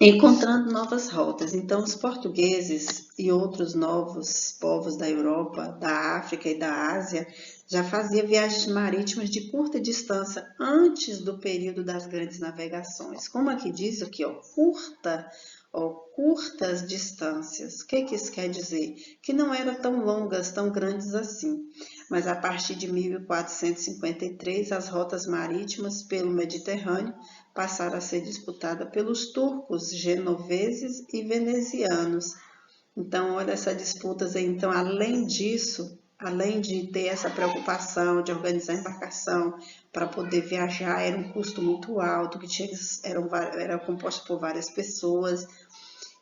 encontrando novas rotas. Então, os portugueses e outros novos povos da Europa, da África e da Ásia já faziam viagens marítimas de curta distância antes do período das grandes navegações. Como aqui diz aqui, ó, curtas distâncias. O que isso quer dizer? Que não eram tão longas, tão grandes assim. Mas a partir de 1453, as rotas marítimas pelo Mediterrâneo passaram a ser disputada pelos turcos, genoveses e venezianos. Então, olha essas disputas aí. Então, além disso, além de ter essa preocupação de organizar a embarcação para poder viajar, era um custo muito alto, que era composto por várias pessoas.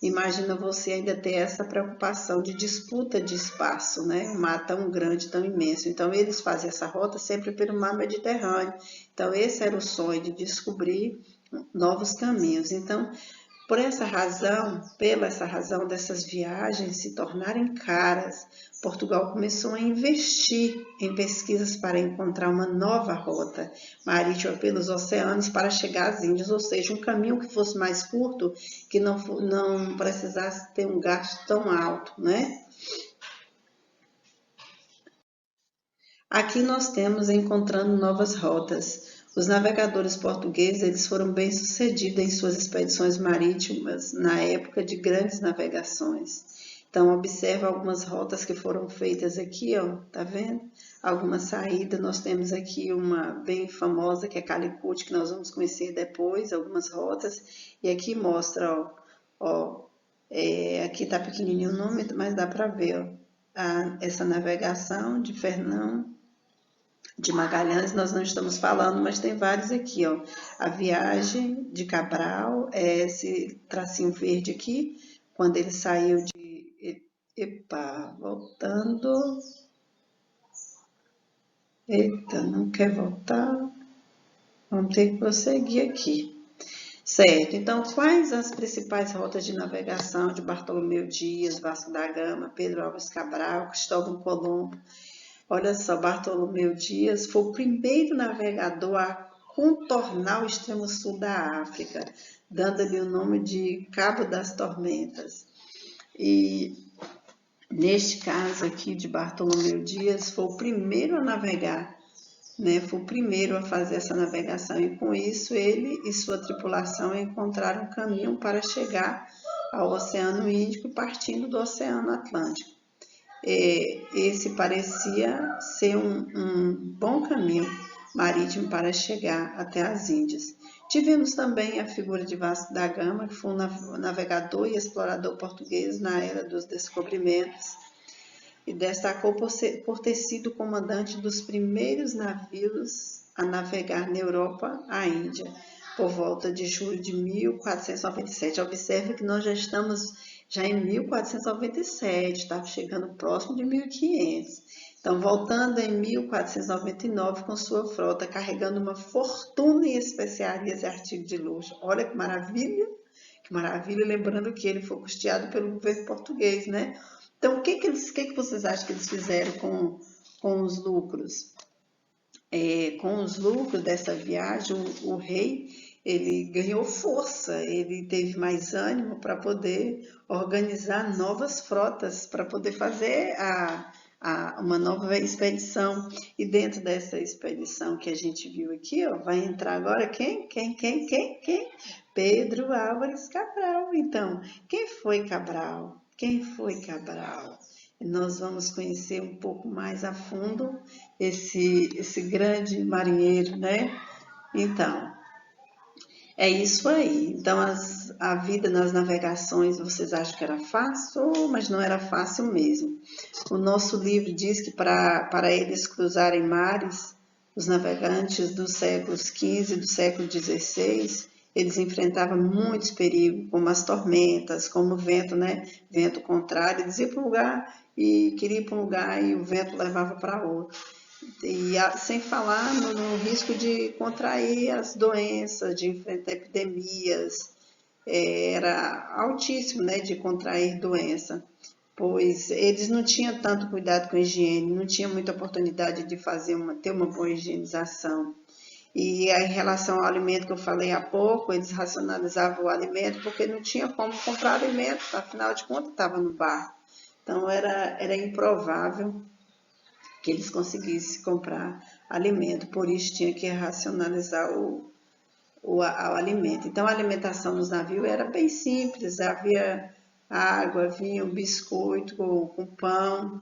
Imagina você ainda ter essa preocupação de disputa de espaço, né? Um mar tão grande, tão imenso. Então, eles fazem essa rota sempre pelo mar Mediterrâneo. Então, esse era o sonho de descobrir novos caminhos. Então, pela essa razão dessas viagens se tornarem caras, Portugal começou a investir em pesquisas para encontrar uma nova rota marítima pelos oceanos para chegar às Índias, ou seja, um caminho que fosse mais curto, que não precisasse ter um gasto tão alto, né? Aqui nós temos encontrando novas rotas. Os navegadores portugueses eles foram bem-sucedidos em suas expedições marítimas na época de grandes navegações. Então, observa algumas rotas que foram feitas aqui, ó, tá vendo? Algumas saídas, nós temos aqui uma bem famosa que é Calicut, que nós vamos conhecer depois, algumas rotas. E aqui mostra, ó, aqui tá pequenininho o nome, mas dá para ver, ó, essa navegação de Fernão de Magalhães nós não estamos falando, mas tem vários aqui, ó. A viagem de Cabral, esse tracinho verde aqui, quando ele saiu de... Epa, voltando. Eita, não quer voltar? Vamos ter que prosseguir aqui. Certo, então quais as principais rotas de navegação de Bartolomeu Dias, Vasco da Gama, Pedro Álvares Cabral, Cristóvão Colombo? Olha só, Bartolomeu Dias foi o primeiro navegador a contornar o extremo sul da África, dando-lhe o nome de Cabo das Tormentas. E neste caso aqui de Bartolomeu Dias, foi o primeiro a navegar, né? Foi o primeiro a fazer essa navegação e com isso ele e sua tripulação encontraram um caminho para chegar ao Oceano Índico partindo do Oceano Atlântico. Esse parecia ser um bom caminho marítimo para chegar até as Índias. Tivemos também a figura de Vasco da Gama, que foi um navegador e explorador português na era dos descobrimentos e destacou por ter sido comandante dos primeiros navios a navegar na Europa à Índia, por volta de julho de 1497. Observe que nós já estamos em 1497, está chegando próximo de 1500. Então, voltando em 1499 com sua frota, carregando uma fortuna em especiarias e artigos de luxo. Olha que maravilha, lembrando que ele foi custeado pelo governo português, né? Então, o que vocês acham que eles fizeram com os lucros? Com os lucros dessa viagem, o rei ele ganhou força, ele teve mais ânimo para poder organizar novas frotas, para poder fazer uma nova expedição. E dentro dessa expedição que a gente viu aqui, ó, vai entrar agora quem? Pedro Álvares Cabral. Então, quem foi Cabral? Quem foi Cabral? Nós vamos conhecer um pouco mais a fundo esse grande marinheiro, né? Então, é isso aí. Então, a vida nas navegações, vocês acham que era fácil, mas não era fácil mesmo. O nosso livro diz que para eles cruzarem mares, os navegantes dos séculos XV e do século XVI, eles enfrentavam muitos perigos, como as tormentas, como o vento, né? Vento contrário, eles iam para um lugar e queriam ir para um lugar e o vento levava para outro. E sem falar no risco de contrair as doenças, de enfrentar epidemias, era altíssimo, né, de contrair doença, pois eles não tinham tanto cuidado com a higiene, não tinham muita oportunidade de ter uma boa higienização. E aí, em relação ao alimento que eu falei há pouco, eles racionalizavam o alimento porque não tinha como comprar alimento, afinal de contas estava no barco. Então era improvável que eles conseguissem comprar alimento, por isso tinha que racionalizar o alimento. Então a alimentação nos navios era bem simples, havia água, vinho, biscoito com pão,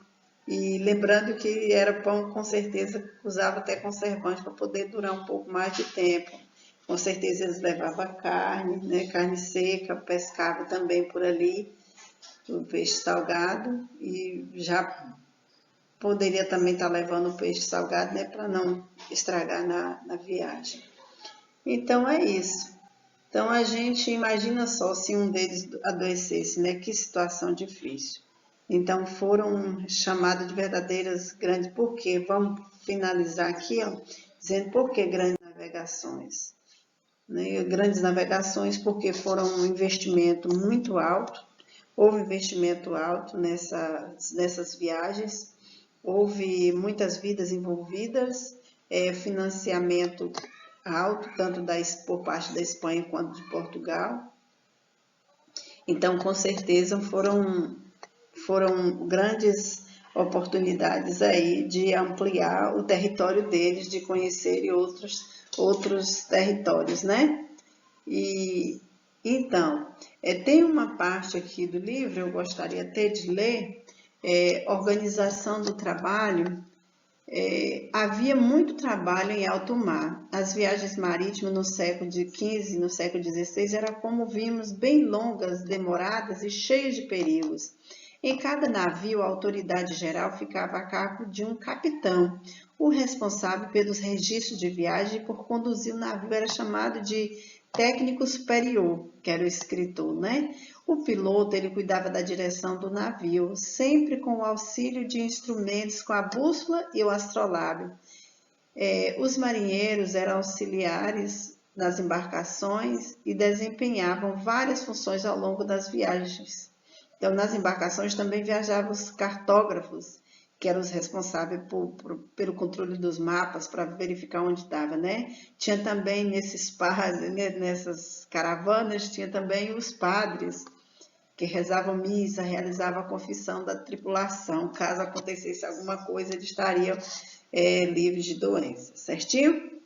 e lembrando que era pão, com certeza usava até conservante para poder durar um pouco mais de tempo. Com certeza eles levavam carne, né, carne seca, pescava também por ali, o peixe salgado, e já poderia também estar levando o peixe salgado, né, para não estragar na viagem. Então é isso. Então a gente imagina só se um deles adoecesse, né? Que situação difícil. Então foram chamadas de verdadeiras grandes, por quê? Vamos finalizar aqui, ó, dizendo por que grandes navegações. Né? Grandes navegações porque foram um investimento muito alto, houve investimento alto nessas viagens, houve muitas vidas envolvidas, financiamento alto, tanto por parte da Espanha quanto de Portugal. Então, com certeza, foram grandes oportunidades aí de ampliar o território deles, de conhecer outros territórios, né? E então, tem uma parte aqui do livro, eu gostaria até de ler, Organização do Trabalho. Havia muito trabalho em alto mar. As viagens marítimas no século XV e no século XVI eram, como vimos, bem longas, demoradas e cheias de perigos. Em cada navio, a autoridade geral ficava a cargo de um capitão. O responsável pelos registros de viagem e por conduzir o navio era chamado de técnico superior, que era o escritor, né? O piloto, ele cuidava da direção do navio, sempre com o auxílio de instrumentos com a bússola e o astrolábio. Os marinheiros eram auxiliares nas embarcações e desempenhavam várias funções ao longo das viagens. Então, nas embarcações também viajavam os cartógrafos, que eram os responsáveis pelo controle dos mapas, para verificar onde estava, né? Tinha também nessas caravanas, tinha também os padres, que rezavam missa, realizavam a confissão da tripulação. Caso acontecesse alguma coisa, eles estariam livres de doença, certinho?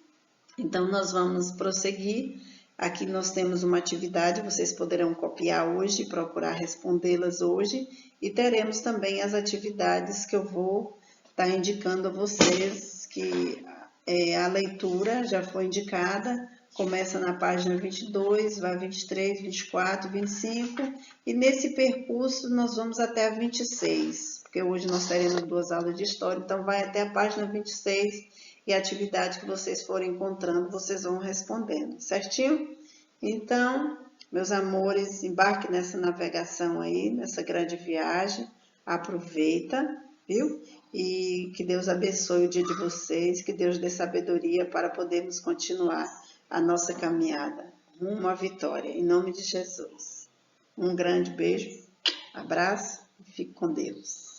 Então, nós vamos prosseguir. Aqui nós temos uma atividade, vocês poderão copiar hoje e procurar respondê-las hoje. E teremos também as atividades que eu vou estar indicando a vocês, que a leitura já foi indicada, começa na página 22, vai 23, 24, 25, e nesse percurso nós vamos até a 26, porque hoje nós teremos 2 aulas de história, então vai até a página 26, e a atividade que vocês forem encontrando, vocês vão respondendo, certinho? Então, meus amores, embarque nessa navegação aí, nessa grande viagem, aproveita, viu? E que Deus abençoe o dia de vocês, que Deus dê sabedoria para podermos continuar a nossa caminhada rumo à vitória, em nome de Jesus. Um grande beijo, abraço e fique com Deus.